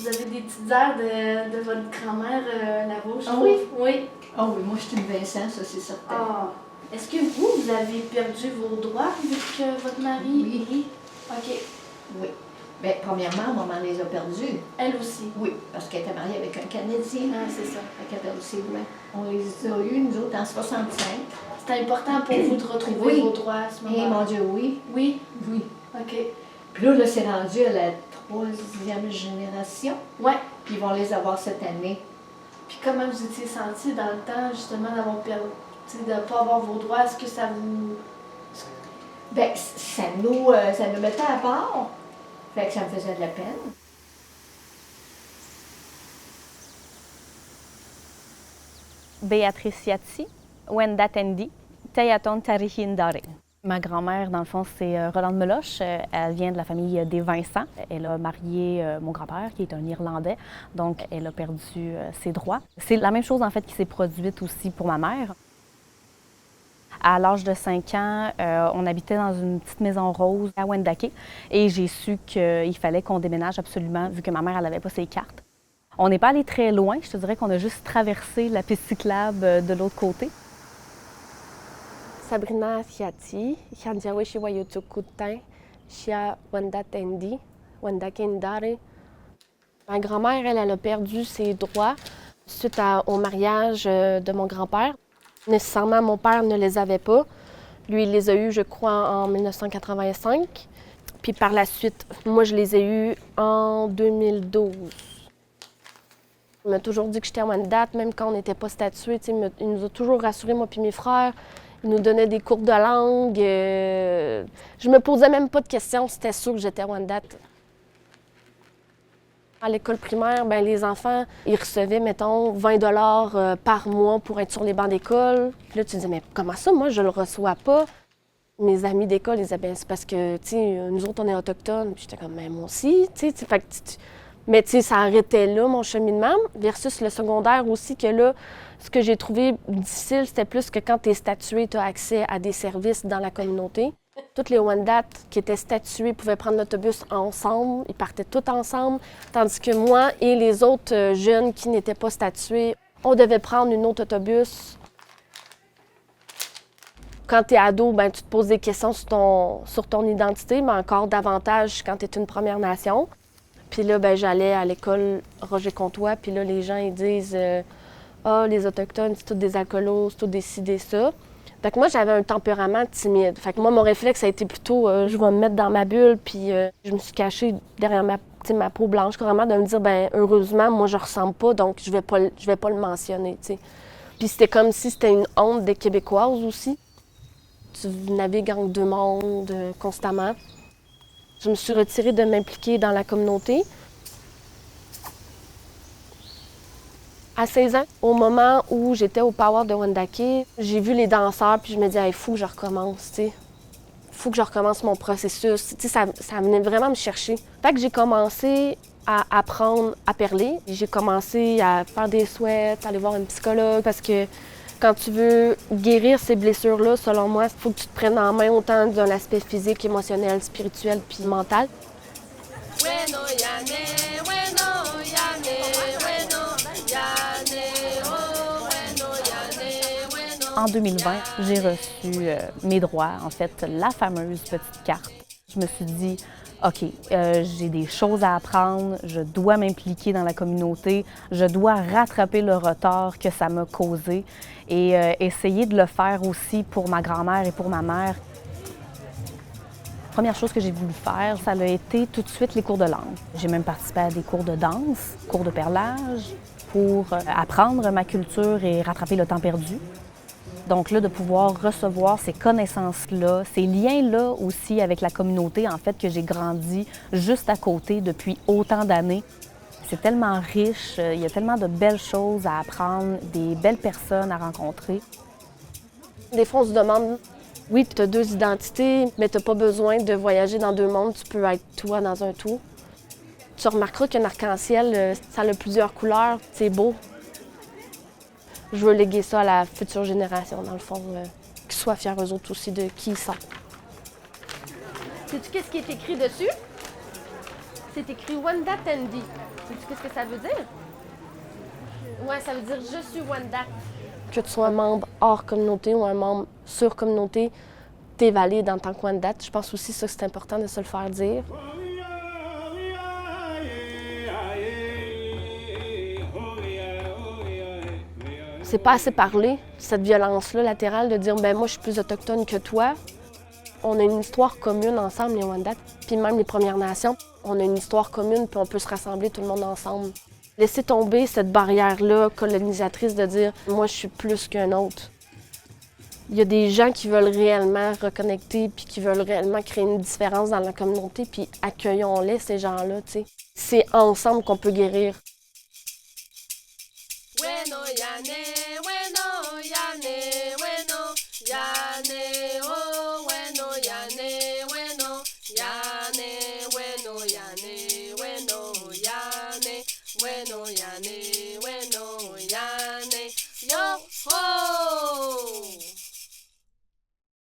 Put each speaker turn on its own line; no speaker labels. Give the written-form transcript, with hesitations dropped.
Vous avez des petites airs de votre grand-mère là-bas, je
Ah
trouve.
oui?
Oui.
Ah oui, moi je suis une Vincent, ça c'est certain.
Ah. Est-ce que vous avez perdu vos droits vu que votre mari...
Oui.
OK.
Oui. Bien, premièrement, maman les a perdus.
Elle aussi.
Oui, parce qu'elle était mariée avec un Canadien.
Ah, c'est ça.
Elle a perdu ses droits. On les a eus, nous autres, en 65.
C'était important pour vous de retrouver
Oui.
vos droits à ce
Eh
moment-là.
mon Dieu, oui.
Oui?
Oui.
OK.
Puis là, c'est rendu à la 3e génération.
Ouais.
Puis ils vont les avoir cette année.
Puis comment vous étiez senti dans le temps, justement, d'avoir perdu, de ne pas avoir vos droits? Est-ce que ça vous...
Bien, ça nous mettait à part. Fait que ça me faisait de la peine.
Béatrice Yati, Wenda Tendi, Tayaton Tarihindare. Ma grand-mère, dans le fond, c'est Rolande Meloche. Elle vient de la famille des Vincent. Elle a marié mon grand-père, qui est un Irlandais, donc elle a perdu ses droits. C'est la même chose, en fait, qui s'est produite aussi pour ma mère. À l'âge de 5 ans, on habitait dans une petite maison rose à Wendake et j'ai su qu'il fallait qu'on déménage absolument, vu que ma mère n'avait pas ses cartes. On n'est pas allé très loin, je te dirais qu'on a juste traversé la piste cyclable de l'autre côté.
Sabrina Siati, Chandiawe Shiwayotukutain, Shia Wenda Tendi, Wenda Kendare. Ma grand-mère, elle a perdu ses droits suite au mariage de mon grand-père. Nécessairement, mon père ne les avait pas. Lui, il les a eus, je crois, en 1985. Puis par la suite, moi, je les ai eus en 2012. Il m'a toujours dit que j'étais Wendat, même quand on n'était pas statué. Il nous a toujours rassurés, moi puis mes frères. Il nous donnait des cours de langue. Je me posais même pas de questions, c'était sûr que j'étais Wendat. À l'école primaire, ben, les enfants, ils recevaient, mettons, 20 $ par mois pour être sur les bancs d'école. Puis là, tu te dis, mais comment ça, moi, je le reçois pas? Mes amis d'école, ils disaient, ben, c'est parce que, tu sais, nous autres, on est autochtones. Puis j'étais comme, mais moi aussi, tu sais. Mais, tu sais, ça arrêtait là, mon cheminement, versus le secondaire aussi, que là, ce que j'ai trouvé difficile, c'était plus que quand tu es statué, tu as accès à des services dans la communauté. Toutes les Wendat qui étaient statués pouvaient prendre l'autobus ensemble, ils partaient tous ensemble, tandis que moi et les autres jeunes qui n'étaient pas statués, on devait prendre une autre autobus. Quand tu es ado, ben, tu te poses des questions sur ton identité, mais encore davantage quand tu es une Première Nation. Puis là, ben, j'allais à l'école Roger-Comtois, puis là, les gens ils disent « Ah, les Autochtones, c'est tous des alcoolos, c'est tous des ci, des ça ». Fait que moi, j'avais un tempérament timide. Fait que moi, mon réflexe a été plutôt je vais me mettre dans ma bulle, puis je me suis cachée derrière ma peau blanche, carrément, de me dire, ben heureusement, moi, je ressemble pas, donc je vais pas le mentionner, tu sais. Puis c'était comme si c'était une honte des Québécoises aussi. Tu navigues entre deux mondes constamment. Je me suis retirée de m'impliquer dans la communauté. À 16 ans, au moment où j'étais au Power de Wendake, j'ai vu les danseurs, puis je me disais, il faut que je recommence, tu sais. Il faut que je recommence mon processus. Tu sais, ça venait vraiment me chercher. Fait que j'ai commencé à apprendre à perler. J'ai commencé à faire des souhaits, aller voir un psychologue, parce que quand tu veux guérir ces blessures-là, selon moi, il faut que tu te prennes en main autant d'un aspect physique, émotionnel, spirituel, puis mental.
En 2020, j'ai reçu mes droits, en fait, la fameuse petite carte. Je me suis dit, OK, j'ai des choses à apprendre, je dois m'impliquer dans la communauté, je dois rattraper le retard que ça m'a causé et essayer de le faire aussi pour ma grand-mère et pour ma mère. La première chose que j'ai voulu faire, ça a été tout de suite les cours de langue. J'ai même participé à des cours de danse, cours de perlage, pour apprendre ma culture et rattraper le temps perdu. Donc là, de pouvoir recevoir ces connaissances-là, ces liens-là aussi avec la communauté, en fait, que j'ai grandi juste à côté depuis autant d'années. C'est tellement riche, il y a tellement de belles choses à apprendre, des belles personnes à rencontrer.
Des fois, on se demande, oui, tu as deux identités, mais tu n'as pas besoin de voyager dans deux mondes, tu peux être toi dans un tout. Tu remarqueras qu'un arc-en-ciel, ça a plusieurs couleurs, c'est beau. Je veux léguer ça à la future génération, dans le fond, qu'ils soient fiers eux autres aussi de qui ils sont.
Sais-tu qu'est-ce qui est écrit dessus? C'est écrit Wenda Tendi.
Sais-tu qu'est-ce que ça veut dire? Ouais, ça veut dire je suis Wendat. Que tu sois un membre hors communauté ou un membre sur communauté, t'es valide en tant que Wendat. Je pense aussi ça que c'est important de se le faire dire. C'est pas assez parlé, cette violence-là latérale de dire ben moi je suis plus autochtone que toi. On a une histoire commune ensemble, les Wendat, puis même les Premières Nations. On a une histoire commune, puis on peut se rassembler tout le monde ensemble. Laisser tomber cette barrière-là colonisatrice de dire « moi, je suis plus qu'un autre ». Il y a des gens qui veulent réellement reconnecter puis qui veulent réellement créer une différence dans la communauté, puis accueillons-les, ces gens-là, tu sais. C'est ensemble qu'on peut guérir.